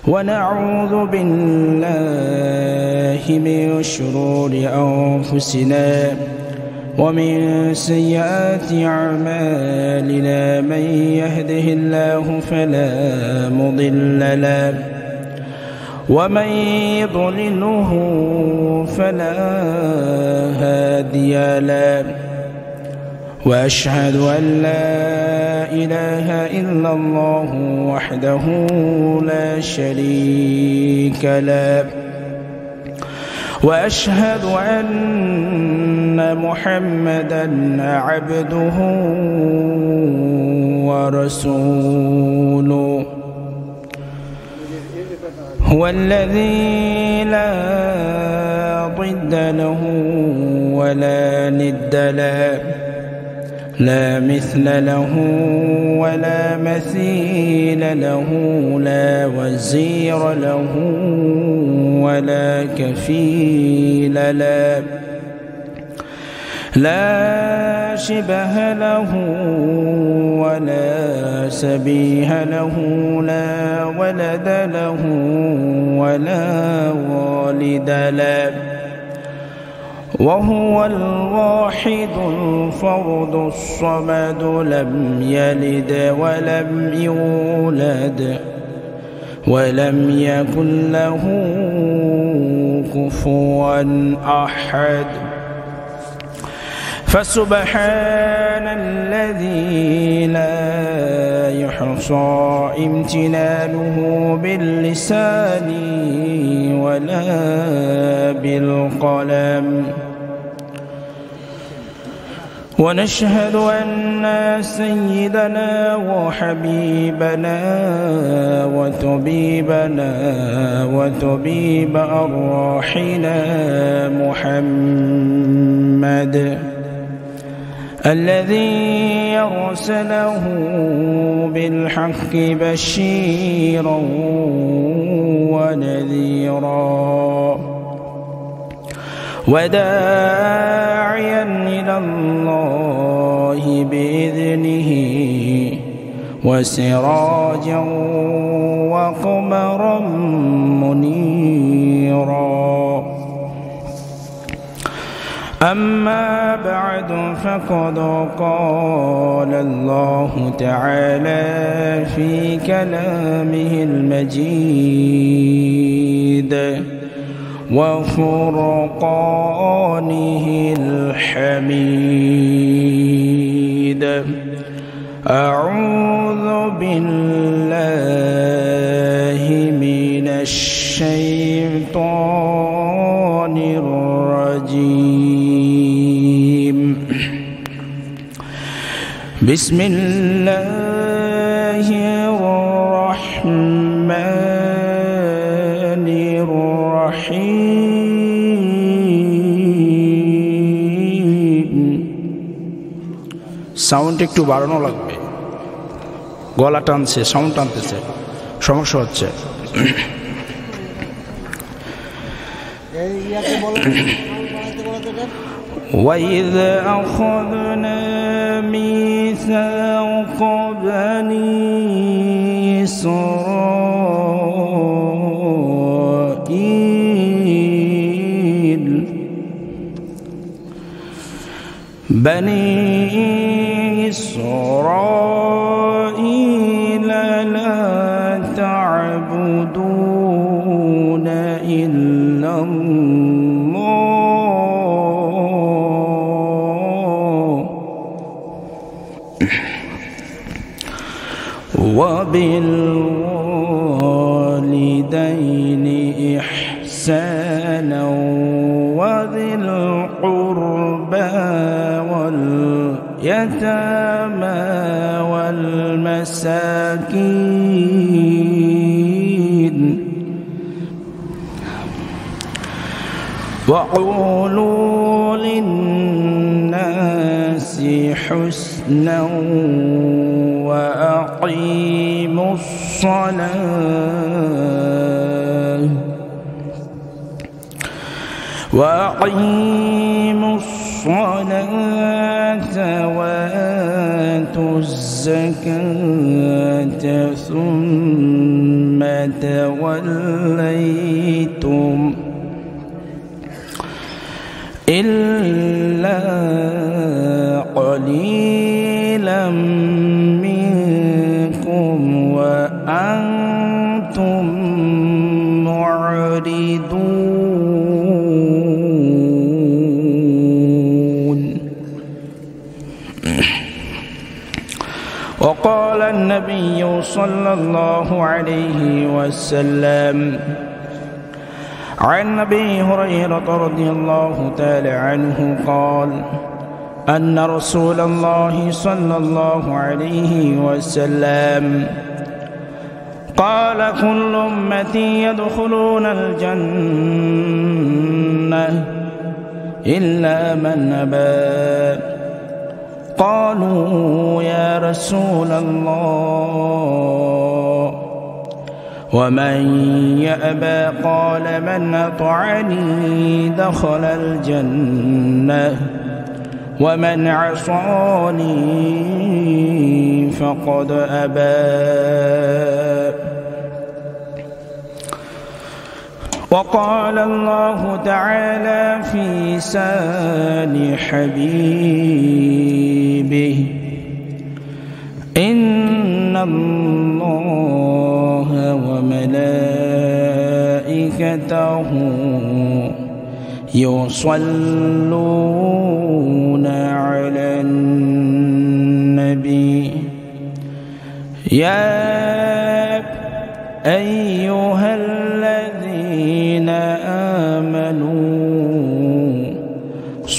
ونعوذ بالله من شرور أنفسنا ومن سيئات أعمالنا من يهده الله فلا مضل له ومن يضلله فلا هادي له وأشهد أن لا إله إلا الله وحده لا شريك له وأشهد أن محمدًا عبده ورسوله هو الذي لا ضد له ولا ند له لا مثل له ولا مثيل له لا وزير له ولا كفيل له لا شبه له ولا سبيه له لا ولد له ولا والد له وهو الواحد الفرد الصمد لم يلد ولم يولد ولم يكن له كفوا أحد فسبحان الذي لا يحصى امتنانه باللسان ولا بالقلم ونشهد أن سيدنا وحبيبنا وطبيب أرواحنا محمد الذي أرسله بالحق بشيرا ونذيرا وداعيا إلى الله بإذنه وسراجا وقمرا منيرا أما بعد فقد قال الله تعالى في كلامه المجيد وفرقانه الحميد أعوذ بالله من الشيطان الرجيم بسم الله الرحمن الرحيم sound একটু বাড়ানো লাগবে, গলা টানছে, সাউন্ড টানতেছে, সমস্যা হচ্ছে। وَإِذْ أَخَذْنَا مِيثَاقَ بَنِي إِسْرَائِيلَ لَا تَعْبُدُونَ إِلَّا اللَّهَ وبالوالدين إحسانا وذي القربى واليتامى والمساكين وقولوا للناس حسنا وأقيموا الصلاة وآتوا الزكاة ثم توليتم إلا قليلا منكم وأنتم معرضون. وقال النبي صلى الله عليه وسلم عن أبي هريرة رضي الله تعالى عنه قال أن رسول الله صلى الله عليه وسلم قال كل أمتي يدخلون الجنة إلا من أبى. قالوا يا رسول الله ومن يأبى؟ قال من أطعني دخل الجنة ومن عصاني فقد أبى. وقال الله تعالى في شان حبيبه إن الله وملائكته يصلون على النبي يا أيها الذين آمنوا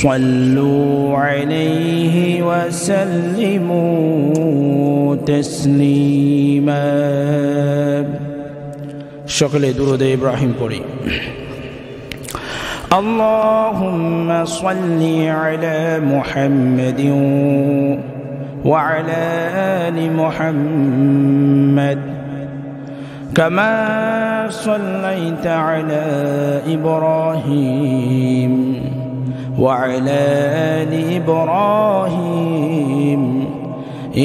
صلوا عليه وسلموا تسليما. সকলে দুরূদ ইব্রাহিম পড়ি। اللهم صل على محمد وعلى آل محمد كما صليت على إبراهيم وعلى آل إبراهيم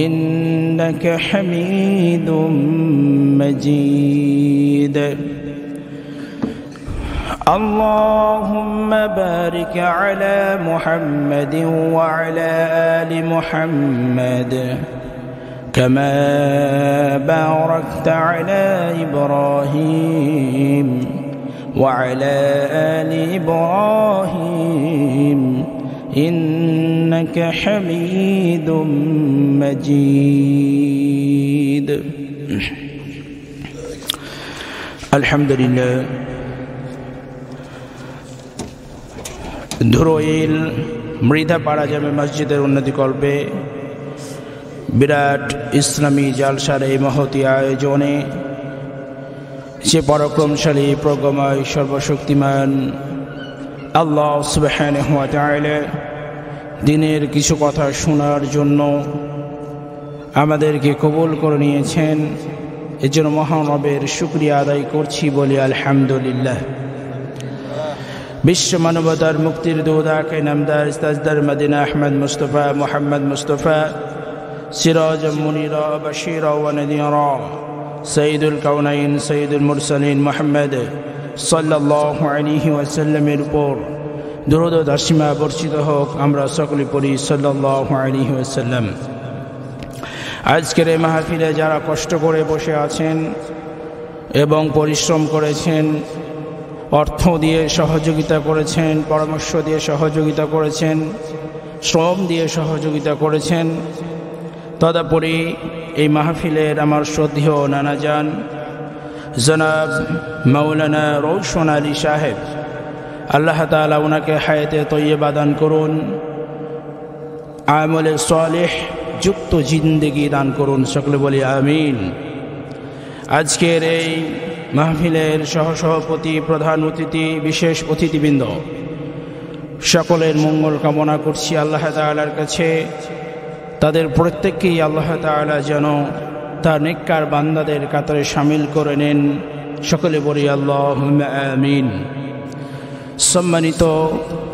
إنك حميد مجيد. اللهم بارك على محمد وعلى آل محمد كما باركت على إبراهيم وعلى آل إبراهيم إنك حميد مجيد. الحمد لله. ধুরইল মৃধাপাড়া জামে মসজিদের উন্নতিকল্পে বিরাট ইসলামী জালসার এই মহতী আয়োজনে সে পরাক্রমশালী প্রজ্ঞাময় সর্বশক্তিমান আল্লাহ সুবহানাহু ওয়া তাআলা দিনের কিছু কথা শোনার জন্য আমাদেরকে কবুল করে নিয়েছেন। এজন্য মহান রবের শুকরিয়া আদায় করছি, বলি আলহামদুলিল্লাহ। বিশ্ব মানবতার মুক্তির দূত আকে নামদার ইস্তাজদার মদিনা আহমদ মুস্তফা মোহাম্মদ মুস্তফা সিরাজ মুনিরা বাশীরা ওয়া নাযীরা সৈয়দুল কাউনাইন সৈয়দুল মুরসালিন মুহাম্মদ সাল্লাল্লাহু আলাইহি ওয়াসাল্লামের উপর দরুদ ও তাসলিমা বর্ষিত হোক। আমরা সকলে পড়ি সাল্লাল্লাহু আলাইহি ওয়াসাল্লাম। আজকের এই মাহফিলে যারা কষ্ট করে বসে আছেন এবং পরিশ্রম করেছেন, অর্থ দিয়ে সহযোগিতা করেছেন, পরামর্শ দিয়ে সহযোগিতা করেছেন, শ্রম দিয়ে সহযোগিতা করেছেন, তদুপরি এই মাহফিলের আমার শ্রদ্ধেয় নানাজান জনাব মাওলানা রওশন আলী সাহেব, আল্লাহ তাআলা ওনাকে হায়াতে তয়্যিবা দান করুন, আমলে সালেহ যুক্ত জিন্দেগি দান করুন, সকলে বলি আমিন। আজকের এই মাহফিলের সহসভাপতি, প্রধান অতিথি, বিশেষ অতিথিবৃন্দ সকলের মঙ্গল কামনা করছি আল্লাহ তাআলার কাছে। তাদের প্রত্যেককেই আল্লাহ তাআলা যেন তার নেককার বান্দাদের কাতারে শামিল করে নেন, সকলে বলি আল্লাহুম্মা আমিন। সম্মানিত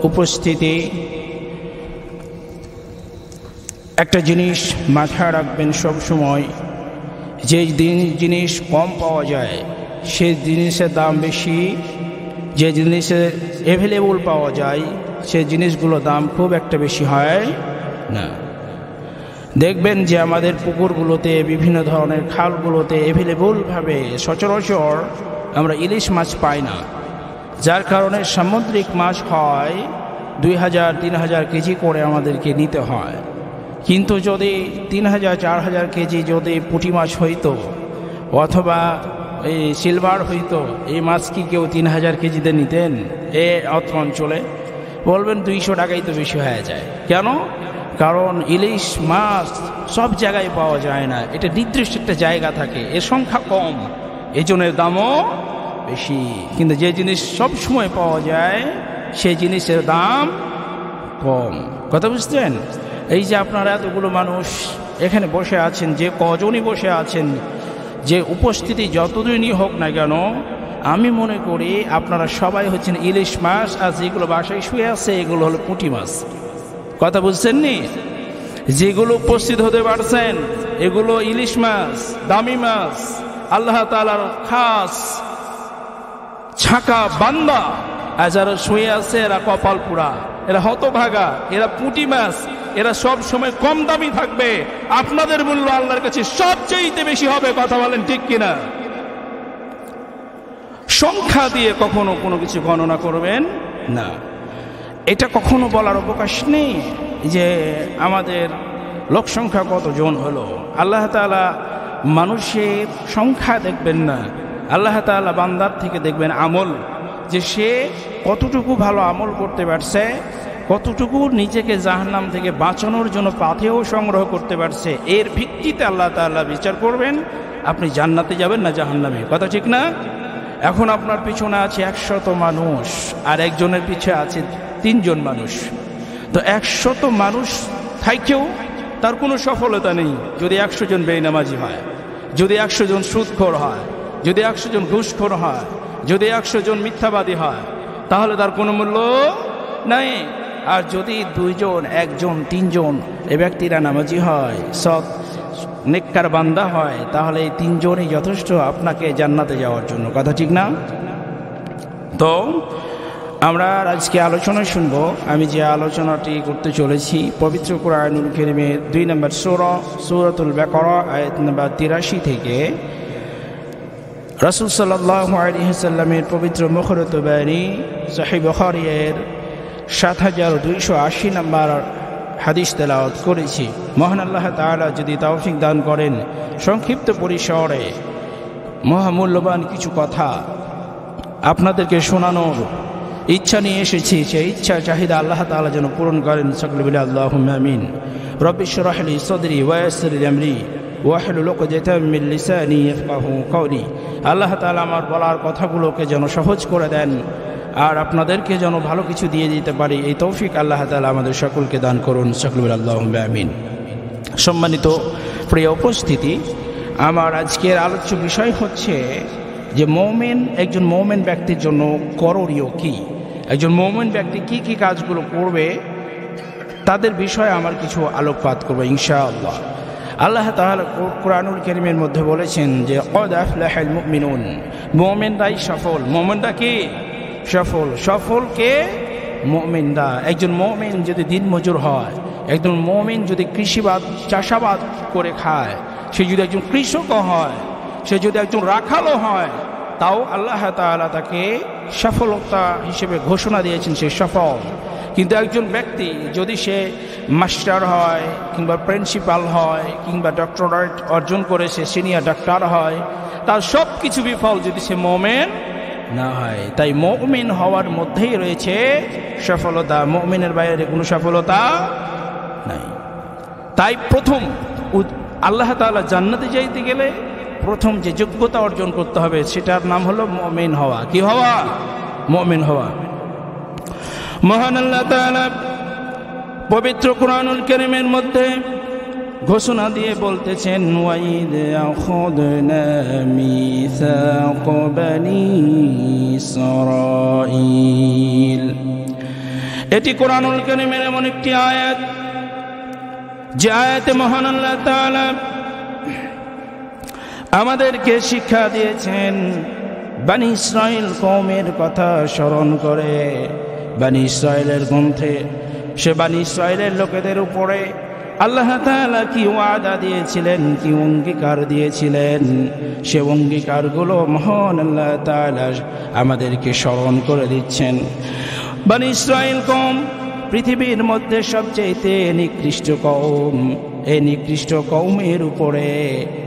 উপস্থিতি, একটা জিনিস মাথায় রাখবেন সব সময়, যে জিনিস কম পাওয়া যায় সে জিনিসের দাম বেশি, যে জিনিসে অ্যাভেলেবল পাওয়া যায় সে জিনিসগুলোর দাম খুব একটা বেশি হয় না। দেখবেন যে আমাদের পুকুরগুলোতে, বিভিন্ন ধরনের খালগুলোতে অ্যাভেলেবলভাবে সচরাচর আমরা ইলিশ মাছ পাই না, যার কারণে সামুদ্রিক মাছ হয় 2000-3000 কেজি করে আমাদেরকে নিতে হয়। কিন্তু যদি 3000-4000 কেজি যদি পুঁটি মাছ হইতো অথবা এই সিলভার হইতো, এই মাছ কি কেউ 3000 কেজিতে নিতেন? এ অঞ্চলে বলবেন 200 টাকাই তো বেশি হয়ে যায়। কেন? কারণ ইলিশ মাছ সব জায়গায় পাওয়া যায় না, এটা নির্দিষ্ট একটা জায়গা থাকে, এর সংখ্যা কম, এই জন্য দামও বেশি। কিন্তু যে জিনিস সব সময় পাওয়া যায় সেই জিনিসের দাম কম। কথা বুঝছেন? এই যে আপনারা এতগুলো মানুষ এখানে বসে আছেন, যে কজনই বসে আছেন, যে উপস্থিতি যতদিনই হোক না কেন, আমি মনে করি আপনারা সবাই হচ্ছেন ইলিশ মাছ, আর যেগুলো বাসায় শুয়ে আছে এগুলো হলো পুঁটি মাছ। কথা বুঝছেন নি? যেগুলো উপস্থিত হতে পারছেন এগুলো ইলিশ মাছ, দামি মাছ, আল্লাহ তাআলার খাস ছাকা বান্দা। আর যারা শুয়ে আছে এরা কপাল পুরা, এরা হতভাগা, এরা পুঁটি মাছ, এরা সব সময় কম দামি থাকবে। আপনাদের মূল্য আল্লাহর কাছে সবচেয়ে বেশি হবে। কথা বলেন ঠিক কিনা? সংখ্যা দিয়ে কখনো কোনো কিছু গণনা করবেন না। এটা কখনো বলার অবকাশ নেই যে আমাদের লোক সংখ্যা কতজন হলো। আল্লাহ তাআলা মানুষের সংখ্যা দেখবেন না, আল্লাহ তাআলা বান্দার থেকে দেখবেন আমল, যে সে কতটুকু ভালো আমল করতে পারছে, কতটুকু নিজেকে জাহান্নাম থেকে বাঁচানোর জন্য পাথেয় সংগ্রহ করতে পারছে। এর ভিত্তিতে আল্লাহ তাআলা বিচার করবেন আপনি জান্নাতে যাবেন না জাহান্নামে। কথা ঠিক না? এখন আপনার পিছনে আছে 100 মানুষ, আর একজনের পিছে আছে 3 জন মানুষ। তো 100 মানুষ থাকেও তার কোনো সফলতা নেই যদি 100 জন বেনামাজি হয়, যদি 100 জন সুদখোর হয়, যদি 100 জন ঘুষখোর হয়, যদি 100 জন মিথ্যাবাদী হয়, তাহলে তার কোনো মূল্য নাই। আর যদি 2 জন, 1 জন, 3 জন এ ব্যক্তিরা নামাজি হয়, সৎ নেককার বান্দা হয়, তাহলে এই 3 জনই যথেষ্ট আপনাকে জান্নাতে যাওয়ার জন্য। কথা ঠিক না? তো আমরা আজকে আলোচনা শুনবো। আমি যে আলোচনাটি করতে চলেছি পবিত্র কুরআনুল কারীমের 2 নম্বর সূরা, সূরাতুল বাকারা, আয়াত নম্বর 83 থেকে রাসূল সাল্লাল্লাহু আলাইহি ওয়াসাল্লামের পবিত্র মুখরত বাণী সহিহ বুখারীর 7280 নম্বর হাদিস তেলাওয়াত করেছি। মহান আল্লাহ তাআলা যদি তৌফিক দান করেন, সংক্ষিপ্ত পরিসরে মহামূল্যবান কিছু কথা আপনাদেরকে শোনানোর ইচ্ছা নিয়ে এসেছি। সেই ইচ্ছা চাহিদা আল্লাহ তাআলা যেন পূরণ করেন। সকলে বলে আল্লাহুম্মা আমিন। রব্বি ইশরাহ লি সাদরি ওয়া ইয়াসসির লি আমরি ওয়াহলুল উকদাতাম মিন লিসানি ইয়াফকাহু কওলি। আল্লাহ তাআলা আমার বলার কথাগুলোকে যেন সহজ করে দেন, আর আপনাদেরকে যেন ভালো কিছু দিয়ে দিতে পারি, এই তৌফিক আল্লাহ তাআলা আমাদের সকলকে দান করুন। সকলে বলে আল্লাহুম্মা আমিন। সম্মানিত প্রিয় উপস্থিতি, আমার আজকের আলোচ্য বিষয় হচ্ছে যে মুমিন, একজন মুমিন ব্যক্তির জন্য করণীয় কি, একজন মুমিন ব্যক্তি কি কি কাজগুলো করবে তাদের বিষয়ে আমার কিছু আলোকপাত করব ইনশাআল্লাহ। আল্লাহ তাআলা কুরআনুল কারীমের মধ্যে বলেছেন যে ক্বাদ আফলাহাল মুমিনুন, মুমিনরাই সফল। মুমিনরা কি সফল? সফলকে মুমিনরা। একজন মুমিন যদি দিনমজুর হয়, একজন মুমিন যদি কৃষিবাদ চাষাবাদ করে খায়, সে যদি একজন কৃষকও হয়, সে যদি একজন রাখালও হয়, তাও আল্লাহ তাআলা তাকে সফলতা হিসেবে ঘোষণা দিয়েছেন, সে সফল। কিন্তু একজন ব্যক্তি যদি সে মাস্টার হয়, কিংবা প্রিন্সিপাল হয়, কিংবা ডক্টরেট অর্জন করে সে সিনিয়র ডাক্তার হয়, তার সব কিছু বিফল যদি সে মুমিন না হয়। তাই মুমিন হওয়ার মধ্যেই রয়েছে সফলতা, মুমিনের বাইরে কোনো সফলতা নাই। তাই প্রথম আল্লাহ তাআলা জান্নাতে যাইতে গেলে প্রথম যে যোগ্যতা অর্জন করতে হবে সেটার নাম হলো মুমিন হওয়া। কি হওয়া? মুমিন হওয়া। মহান আল্লাহ তাআলা পবিত্র কুরআনুল কারীমের মধ্যে ঘোষণা দিয়ে বলতেছেন, ওয়াইদ আখাযনা মিসাক বনি ইসরাঈল। এটি কুরআনুল কারীমের এমন একটি আয়াত যে আয়াতে মহান আল্লাহ তাআলা আমাদেরকে শিক্ষা দিয়েছেন বনি ইসরাইল কওমের কথা স্মরণ করে। বনি ইসরাইলের গ্রন্থে সে বনি ইসরাইলের লোকেদের উপরে আল্লাহ তাআলা কি ওয়াদা দিয়েছিলেন, কি অঙ্গীকার দিয়েছিলেন, সে অঙ্গীকারগুলো মহান আল্লাহ তাআলা আমাদেরকে স্মরণ করে দিচ্ছেন। বনি ইসরাইল কওম পৃথিবীর মধ্যে সবচেয়ে নিকৃষ্ট কওম। এই নিকৃষ্ট কওমের উপরে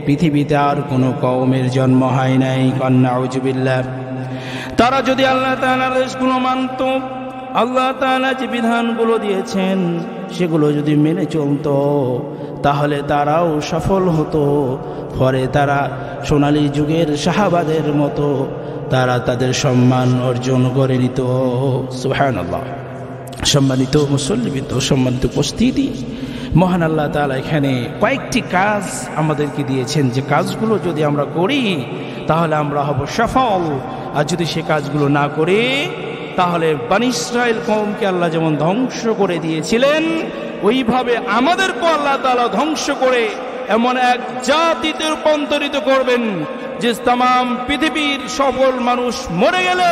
পৃথিবীতে আর কোনো কওমের জন্ম হয় নাই। নাউজুবিল্লাহ। তারা যদি আল্লাহ তাআলার আদেশগুলো মানত, আল্লাহ তাআলা যে বিধানগুলো দিয়েছেন সেগুলো যদি মেনে চলতো, তাহলে তারাও সফল হতো। পরে তারা সোনালী যুগের সাহাবাদের মতো তারা তাদের সম্মান অর্জন করে নিত। সুবহানাল্লাহ। সম্মানিত মুসল্লিবৃন্দ, সম্মানিত উপস্থিতি, মহান আল্লাহ তাআলা এখানে কয়েকটি কাজ আমাদেরকে দিয়েছেন, যে কাজগুলো যদি আমরা করি তাহলে আমরা হব সফল, আর যদি সে কাজগুলো না করি তাহলে বনি ইসরাইল কওমকে আল্লাহ যেমন ধ্বংস করে দিয়েছিলেন, ওইভাবে আমাদেরকেও আল্লাহ তাআলা ধ্বংস করে এমন এক জাতিতে রূপান্তরিত করবেন যে তাম পৃথিবীর সকল মানুষ মরে গেলে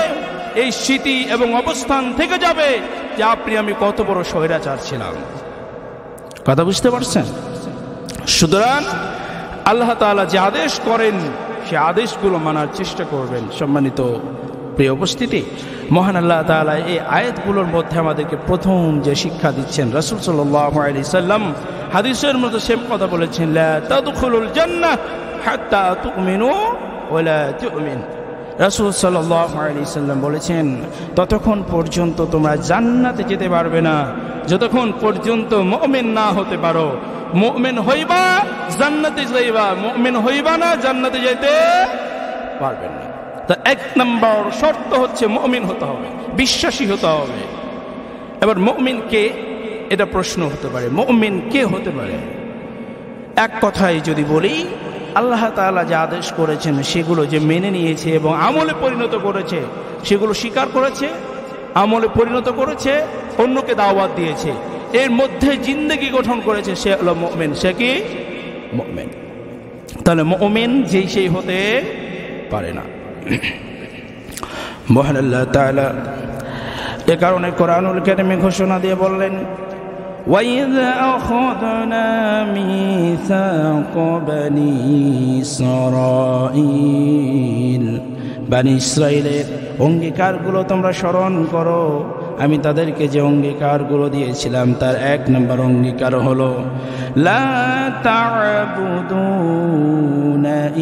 এই স্মৃতি এবং অবস্থান থেকে যাবে যে আপনি আমি কত বড় স্বৈরাচার ছিলাম। কথা বুঝতে পারছেন? সুতরাং আল্লাহ তাআলা যে আদেশ করেন সে আদেশগুলো মানার চেষ্টা করবেন। সম্মানিত প্রিয় উপস্থিতি, মহান আল্লাহ তাআলা এই আয়াতগুলোর মধ্যে আমাদেরকে প্রথম যে শিক্ষা দিচ্ছেন, রাসূল সাল্লাল্লাহু আলাইহি সাল্লাম হাদিসের মধ্যে সেম কথা বলেছেন, লা তাদখুলুল জান্নাহ হাত্তা তুমিনু ওয়া লা তুমিন। রাসূল সাল্লাল্লাহু আলাইহি সাল্লাম বলেছেন, ততক্ষণ পর্যন্ত তোমরা জান্নাতে যেতে পারবে না যতক্ষণ পর্যন্ত মুমিন না হতে পারো। মুমিন হইবা জান্নাতে যাইবা, মুমিন হইবা না জান্নাতে যেতে পারবেন না। তা এক নম্বর শর্ত হচ্ছে মুমিন হতে হবে, বিশ্বাসী হতে হবে। এবার মুমিন কে, এটা প্রশ্ন হতে পারে, মুমিন কে হতে পারে? এক কথায় যদি বলি, আল্লাহ তাআলা যে আদেশ করেছেন সেগুলো যে মেনে নিয়েছে এবং আমলে পরিণত করেছে, সেগুলো স্বীকার করেছে, আমলে পরিণত করেছে, অন্যকে দাওয়াত দিয়েছে, এর মধ্যে জিন্দেগি গঠন করেছে, সে হলো মুমিন। সে কি? মুমিন। তাহলে মুমিন যেই সেই হতে পারে না। মহান আল্লাহ তাআলা এ কারণে কোরআনুল কারীমে ঘোষণা দিয়ে বললেন, وَإِذْ أَخَذْنَا مِيثَاقَ بَنِي إِسْرَائِيلَ বনি ইসরাইলের অঙ্গীকারগুলো তোমরা স্মরণ করো। আমি তাদেরকে যে অঙ্গীকারগুলো দিয়েছিলাম তার এক নম্বর অঙ্গীকার হলো লা তা'বুদুনা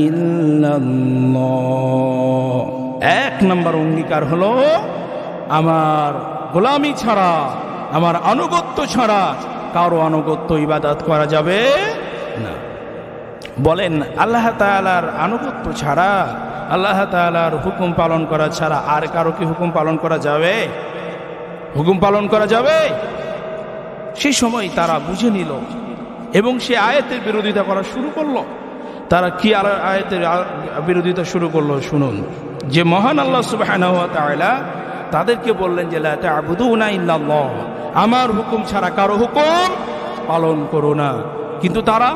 ইল্লাল্লাহ। এক নম্বর অঙ্গীকার হলো আমার গোলামি ছাড়া, আমার আনুগত্য ছাড়া কারো আনুগত্য ইবাদত করা যাবে না। বলেন, আল্লাহ তাআলার আনুগত্য ছাড়া, আল্লাহ তাআলার হুকুম পালন করা ছাড়া আর কারো কি হুকুম পালন করা যাবে? হুকুম পালন করা যাবে? সেই সময় তারা বুঝে নিল এবং সে আয়াতের বিরোধিতা করা শুরু করলো। তারা কি আয়াতের বিরোধিতা শুরু করলো শুনুন। যে মহান আল্লাহ সুবহানাহু ওয়া তাআলা তাদেরকে বললেন যে লা তা'বুদুনা ইল্লাল্লাহ, আমার হুকুম ছাড়া কারো হুকুম পালন করো না। কিন্তু তারা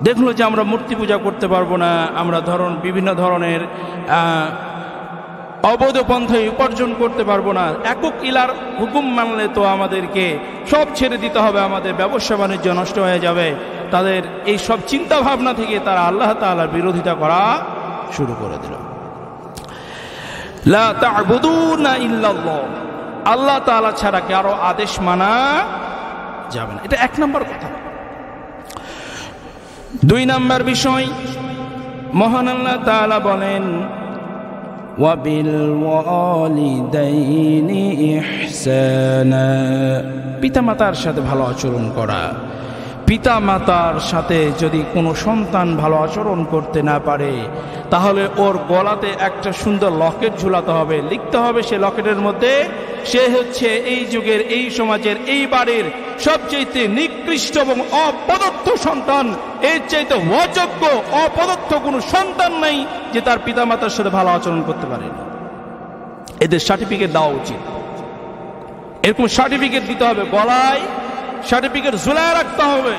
দেখলো যে আমরা মূর্তি পূজা করতে পারবো না, আমরা বিভিন্ন ধরনের অবৈধ পন্থায় উপার্জন করতে পারবো না, একক ইলার হুকুম মানলে তো আমাদেরকে সব ছেড়ে দিতে হবে, আমাদের ব্যবসা বাণিজ্য নষ্ট হয়ে যাবে। তাদের এই সব চিন্তা ভাবনা থেকে তারা আল্লাহ তাআলার বিরোধিতা করা শুরু করে দিল। লা তা'বুদুনা ইল্লাল্লাহ, আল্লাহ তাআলা ছাড়া কারো আদেশ মানা যাবে না। এটা এক নম্বর কথা। দুই নম্বর বিষয়, মহান আল্লাহ তাআলা বলেন ওয়াবিল ওয়ালিদাইনি ইহসানা, পিতামাতার সাথে ভালো আচরণ করা। পিতামাতার সাথে যদি কোনো সন্তান ভালো আচরণ করতে না পারে তাহলে ওর গলাতে একটা সুন্দর লকেট ঝুলাতে হবে, লিখতে হবে সে লকেটের মধ্যে সে হচ্ছে এই যুগের, এই সমাজের, এই বাড়ির সবচেয়ে নিকৃষ্ট এবং অপদার্থ সন্তান। এর চাইতে অযোগ্য অপদার্থ কোনো সন্তান নাই যে তার পিতামাতার সাথে ভালো আচরণ করতে পারে। এদের সার্টিফিকেট দেওয়া উচিত। এরকম সার্টিফিকেট দিতে হবে, গলায় সার্টিফিকেট ঝুলায় রাখতে হবে,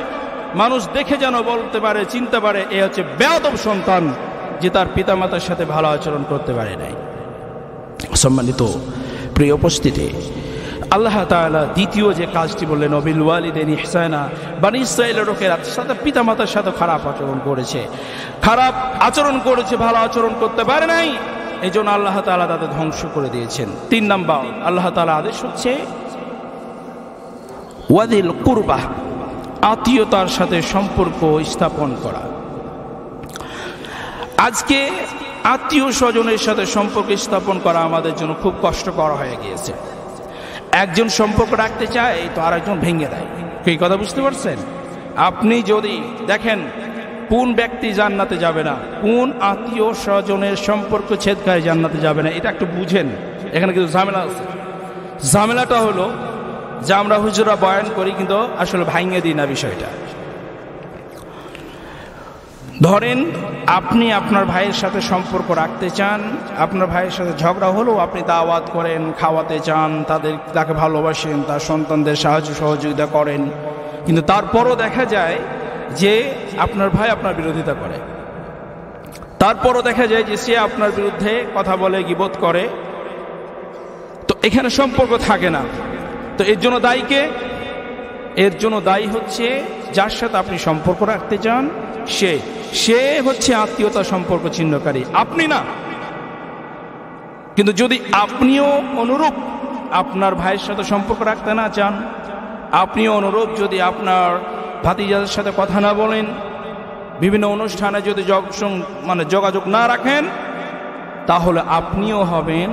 মানুষ দেখে যেন বলতে পারে, চিনতে পারে এ হচ্ছে বেয়াদব সন্তান, যে তার পিতামাতার সাথে ভালো আচরণ করতে পারে নাই। সম্মানিত প্রিয় উপস্থিতি, আল্লাহ তাআলা দ্বিতীয় যে কাজটি বললেন, ওয়াবিল ওয়ালিদাইনি ইহসানা, বনি ইসরাঈলের লোকেরা সাথে পিতামাতার সাথে খারাপ আচরণ করেছে, ভালো আচরণ করতে পারে নাই, এই জন্য আল্লাহ তাআলা তাদের ধ্বংস করে দিয়েছেন। 3 নাম্বার আল্লাহ তাআলা আদেশ হচ্ছে ওয়াদিল কুরবা, আত্মীয়তার সাথে সম্পর্ক স্থাপন করা। আজকে আত্মীয় স্বজনের সাথে সম্পর্ক স্থাপন করা আমাদের জন্য খুব কষ্টকর হয়ে গিয়েছে। একজন সম্পর্ক রাখতে চায় তো আরেকজন ভেঙে দেয়। এই কথা বুঝতে পারছেন? আপনি যদি দেখেন কোন ব্যক্তি জান্নাতে যাবে না, কোন আত্মীয় স্বজনের সম্পর্ক ছেদকায় জান্নাতে যাবে না, এটা একটু বুঝেন। এখানে কিন্তু ঝামেলা আছে। ঝামেলাটা হলো যে আমরা হুজুরা বয়ান করি কিন্তু আসলে ভাঙিয়ে দিই না বিষয়টা। ধরেন আপনি আপনার ভাইয়ের সাথে সম্পর্ক রাখতে চান, আপনার ভাইয়ের সাথে ঝগড়া হলেও আপনি দাওয়াত করেন, খাওয়াতে চান, তাকে ভালোবাসেন, তার সন্তানদের সাহায্য সহযোগিতা করেন, কিন্তু তারপরও দেখা যায় যে আপনার ভাই আপনার বিরোধিতা করে, তারপরও দেখা যায় যে সে আপনার বিরুদ্ধে কথা বলে, গীবত করে, তো এখানে সম্পর্ক থাকে না। তো এর জন্য দায়ী কে? এর জন্য দায়ী হচ্ছে যার সাথে আপনি সম্পর্ক রাখতে চান, সে হচ্ছে আত্মীয়তা সম্পর্ক ছিন্নকারী, আপনি না। কিন্তু যদি আপনিও অনুরূপ আপনার ভাইয়ের সাথে সম্পর্ক রাখতে না চান, আপনিও অনুরূপ যদি আপনার ভাতিজাদের সাথে কথা না বলেন, বিভিন্ন অনুষ্ঠানে যদি যোগাযোগ না রাখেন, তাহলে আপনিও হবেন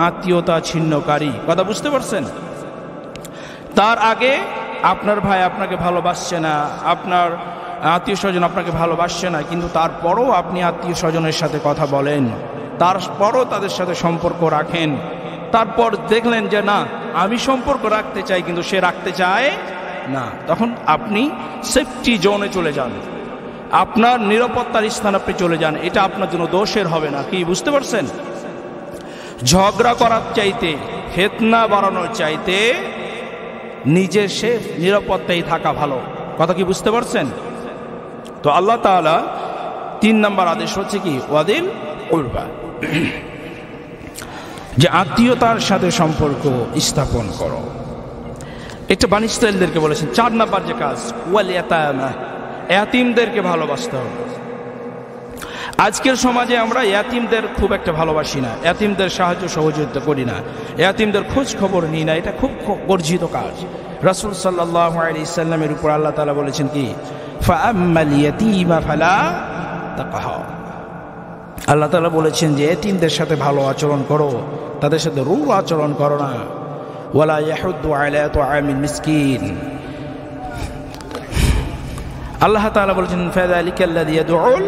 আত্মীয়তা ছিন্নকারী। কথা বুঝতে পারছেন? তার আগে আপনার ভাই আপনাকে ভালোবাসছে না, আপনার আত্মীয় স্বজন আপনাকে ভালোবাসছে না, কিন্তু তারপরও আপনি আত্মীয় স্বজনের সাথে কথা বলেন, তারপরও তাদের সাথে সম্পর্ক রাখেন, তারপর দেখলেন যে না আমি সম্পর্ক রাখতে চাই কিন্তু সে রাখতে চায় না, তখন আপনি সেফটি জোনে চলে যান, আপনার নিরাপত্তার স্থান আপনি চলে যান। এটা আপনার জন্য দোষের হবে না। কি বুঝতে পারছেন? ঝগড়া করার চাইতে, ফিতনা বাড়ানোর চাইতে নিজের সেফ নিরাপত্তায় থাকা ভালো। কথা কি বুঝতে পারছেন? তো আল্লাহ তাআলা 3 নাম্বার আদেশ হচ্ছে কি? ওয়াদিল কুরবা, যে আত্মীয়তার সাথে সম্পর্ক স্থাপন করো। এটা বনী ইসরাঈলদেরকে বলেছেন। 4 নাম্বার যে কাজ, ওয়াল ইয়াতামা, ইয়াতীমদেরকে ভালোবাসতে হবে। আজকের সমাজে আমরা ইয়াতীমদের খুব একটা ভালোবাসি না, ইয়াতীমদের সাহায্য সহযোগিতা করি না, ইয়াতীমদের খোঁজ খবর নিই না। এটা খুব গর্জিত কাজ। রাসূল সাল্লাল্লাহু আলাইহি সাল্লামের উপর আল্লাহ তাআলা বলেছেন কি? ফাআম্মাল ইয়াতীমা ফালা তাকহার। আল্লাহ তাআলা বলেছেন যে ইয়াতীমদের সাথে ভালো আচরণ করো, তাদের সাথে রূঢ় আচরণ করো না। ওয়ালা ইয়াহুদ্দু আলা তুআমিল মিসকিন। আল্লাহ তাআলা বলেছেন ফাযালিকাল্লাযী ইয়াদউল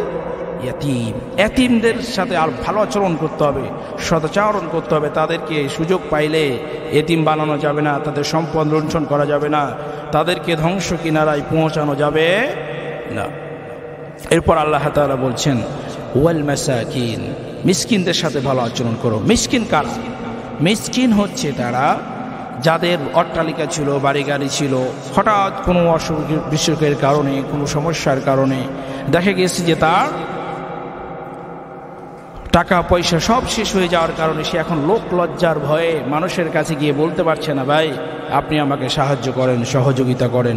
ইয়াতীম। ইয়াতীমদের সাথে আর ভালো আচরণ করতে হবে, সদাচরণ করতে হবে। তাদেরকে সুযোগ পাইলে ইয়াতীম বানানো যাবে না, তাদের সম্পদ লুণ্ঠন করা যাবে না, তাদেরকে ধ্বংস কিনারায় পৌঁছানো যাবে না। এরপর আল্লাহ তাআলা বলছেন ওয়াল মাসাকিন, মিসকিনদের সাথে ভালো আচরণ করো। মিসকিন কারা? মিসকিন হচ্ছে তারা যাদের অট্টালিকা ছিল, বাড়ি গাড়ি ছিল, হঠাৎ কোনো অসুখ বিসুখের কারণে, কোনো সমস্যার কারণে দেখা গেছে যে তার টাকা পয়সা সব শেষ হয়ে যাওয়ার কারণে সে এখন লোক লজ্জার ভয়ে মানুষের কাছে গিয়ে বলতে পারছে না, ভাই আপনি আমাকে সাহায্য করেন, সহযোগিতা করেন।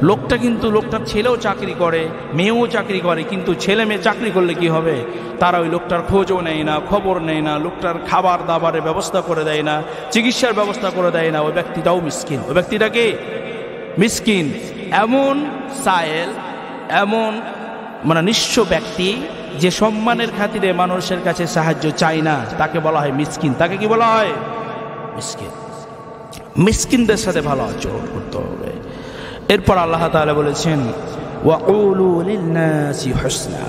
লোকটার ছেলেও চাকরি করে, মেয়েও চাকরি করে, কিন্তু ছেলে মেয়ে চাকরি করলে কি হবে? তারা ওই লোকটার খোঁজও নেয় না, খবর নেয় না, লোকটার খাবার দাবারের ব্যবস্থা করে দেয় না, চিকিৎসার ব্যবস্থা করে দেয় না। ওই ব্যক্তিটাও মিসকিন। ওই ব্যক্তিটাকে মিসকিন। এমন সায়েল, এমন নিঃস্ব ব্যক্তি যে সম্মানের খাতিরে মানুষের কাছে সাহায্য চায় না, তাকে বলা হয় মিসকিন। তাকে কি বলা হয়? মিসকিন। মিসকিনদের সাথে ভালো আচরণ করতে হবে। এরপর আল্লাহ তাআলা বলেছেন ওয়াকুলু লিন-নাসি হুসনা।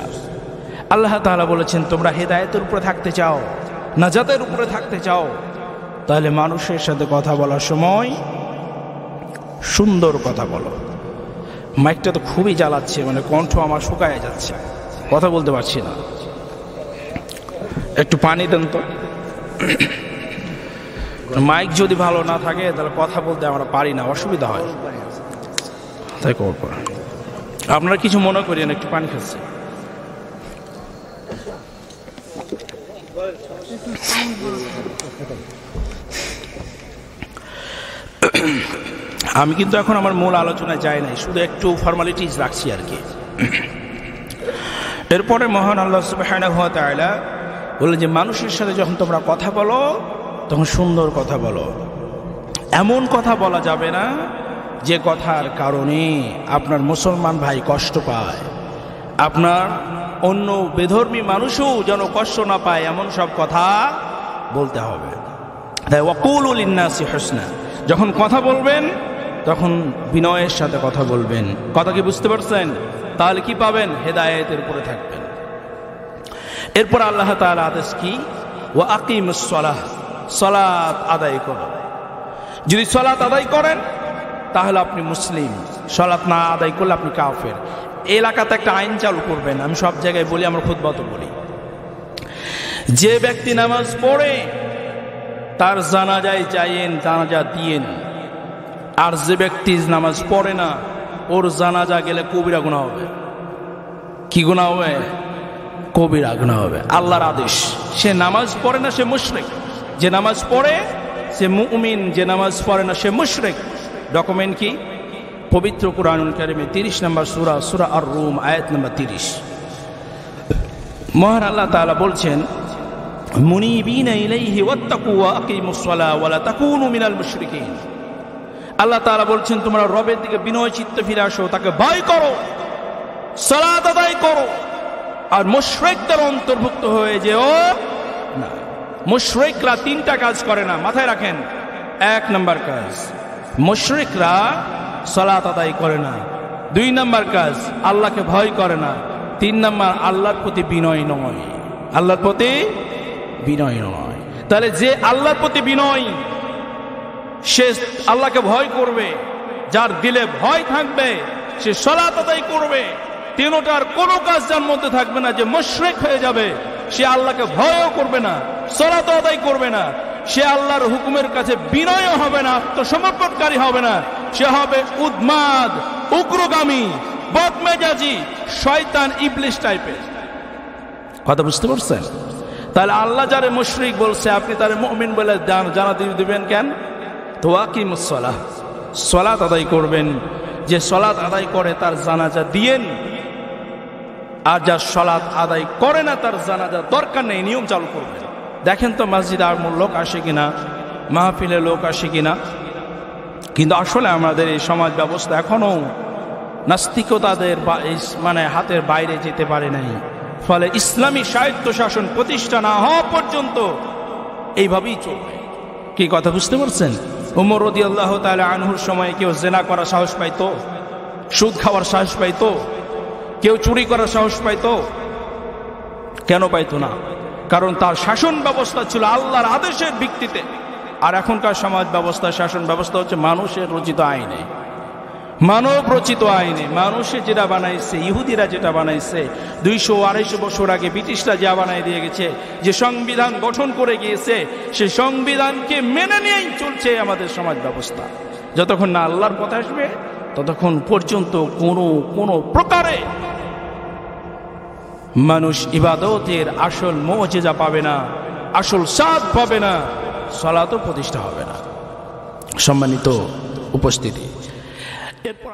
আল্লাহ তাআলা বলেছেন তোমরা হেদায়েতের উপরে থাকতে চাও, নাজাতের উপরে থাকতে চাও, তাহলে মানুষের সাথে কথা বলার সময় সুন্দর কথা বলো। মাইকটা তো খুবই জ্বালাচ্ছে, কণ্ঠ আমার শুকায় যাচ্ছে, কথা বলতে পারছি না। একটু পানি দেন তো। মাইক যদি ভালো না থাকে তাহলে কথা বলতে আমরা পারি না, অসুবিধা হয়। তাই করব। আপনারা কিছু মনে করেন, একটু পানি খাচ্ছি। আমি কিন্তু এখন আমার মূল আলোচনায় যাই নাই, শুধু একটু ফর্মালিটিজ রাখছি আর কি। এরপরে মহান আল্লাহ সুবহানাহু ওয়া তাআলা বললেন যে মানুষের সাথে যখন তোমরা কথা বলো তখন সুন্দর কথা বলো, এমন কথা বলা যাবে না যে কথার কারণে আপনার মুসলমান ভাই কষ্ট পায়, আপনার অন্য বেধর্মী মানুষও যেন কষ্ট না পায়, এমন সব কথা বলতে হবে। তাই ওয়াকুলু লিন্নাসি হুসনা, যখন কথা বলবেন তখন বিনয়ের সাথে কথা বলবেন। কথা কি বুঝতে পারছেন? তাহলে কি পাবেন? হেদায়েতের উপরে থাকবেন। এরপর আল্লাহ তাআলা আদেশ কি? ওয়া আকিমুস সালাহ, সালাত আদায় করো। যদি সালাত আদায় করেন তাহলে আপনি মুসলিম, সালাত না আদায় করলে আপনি কাফের। এলাকাতে একটা আইন চালু করবেন, আমি সব জায়গায় বলি, আমরা খুতবাতে বলি, যে ব্যক্তি নামাজ পড়ে তার জানাজায় যাইয়েন, জানাজা দিয়েন। আর যে ব্যক্তি নামাজ পড়ে না ওর জানাজা গেলে কবিরা গুনাহ হবে। কি গুনাহ হবে? কবিরা গুনাহ হবে। আল্লাহর আদেশ। সে নামাজ পড়ে না সে মুশরিক, যে নামাজ পড়ে সে মুমিন, যে নামাজ পড়ে না সে মুশরিক। ডকুমেন্ট কি? পবিত্র কুরআনুল কারীমে 30 নম্বর সূরা, সূরা আর-রুম, আয়াত নম্বর 30। মহান আল্লাহ তাআলা বলছেন, মুনিবিনা ইলাইহি ওয়াত্তাকু ওয়া আকিমুস সালাহ ওয়া লা তাকুনু মিনাল মুশরিকিন। আল্লাহ তাআলা বলছেন তোমরা রবের দিকে বিনয় চিত্তে ফিরে আসো, তাকে ভয় করো, সালাত আদায় করো, আর মুশরিকদের অন্তর্ভুক্ত হয়ে যেও না। মুশরিকরা 3টা কাজ করে না, মাথায় রাখেন। 1 নম্বর কাজ, মুশরিকরা সালাত আদায় করে না। 2 নম্বর কাজ, আল্লাহকে ভয় করে না। 3 নম্বর, আল্লাহর প্রতি বিনয় নয়। আল্লাহর প্রতি বিনয় নয়। তাহলে যে আল্লাহর প্রতি বিনয়, সে আল্লাহকে ভয় করবে, যার দিলে ভয় থাকবে সে সালাত আদায় করবে। 3টার কোনো কাজ যার মধ্যে থাকবে না, যে মুশরিক হয়ে যাবে, সে আল্লাহকে ভয়ও করবে না, সালাত আদায় করবে না, সে আল্লাহর হুকুমের কাছে বিনয়ও হবে না, আত্মসমর্পণকারী হবে না, সে হবে উদ্মাদ, উগ্রগামী, বদমেজাজি, শয়তান, ইবলিশ টাইপের। কথা বুঝতে পারছেন? তাহলে আল্লাহ যারে মুশরিক বলছে, আপনি তারে মুমিন বলে জানা দিবেন কেন? তো আকিমুস সালাহ, সালাত আদায় করবেন। যে সালাত আদায় করে তার জানাজা দিয়েন, আর যার সালাত আদায় করে না তার জানাজা দরকার নেই, নিয়ম চালু করবেন। দেখেন তো মসজিদে আর লোক আসে কিনা, মাহফিলে লোক আসে কিনা। কিন্তু আসলে আমাদের এই সমাজ ব্যবস্থা এখনো নাস্তিকতাদের মানে হাতের বাইরে যেতে পারে নাই। ফলে ইসলামী স্বায়ত্ত শাসন প্রতিষ্ঠা না হওয়া পর্যন্ত এইভাবেই চলবে। কি কথা বুঝতে পারছেন? ওমর রাদিয়াল্লাহু তাআলা আনহুর সময় কেউ জেনা করার সাহস পাইতো, সুদ খাওয়ার সাহস পাইতো, কেউ চুরি করার সাহস পাইতো? কেন পাইতো না? কারণ তার শাসন ব্যবস্থা ছিল আল্লাহর আদেশের ভিত্তিতে। আর এখনকার সমাজ ব্যবস্থা, শাসন ব্যবস্থা হচ্ছে মানুষের রচিত আইনে, মানব রচিত আইনে। মানুষে যেটা বানাইছে, ইহুদিরা যেটা বানাইছে, 200-250 বছর আগে ব্রিটিশরা যা বানাই দিয়ে গেছে, যে সংবিধান গঠন করে গিয়েছে, সে সংবিধানকে মেনে নিয়েই চলছে আমাদের সমাজ ব্যবস্থা। যতক্ষণ না আল্লাহর কথা আসবে ততক্ষণ পর্যন্ত কোনো প্রকারে মানুষ ইবাদতের আসল মুজিজা পাবে না, আসল স্বাদ পাবে না, সালাতও প্রতিষ্ঠা হবে না। সম্মানিত উপস্থিতি, এরপর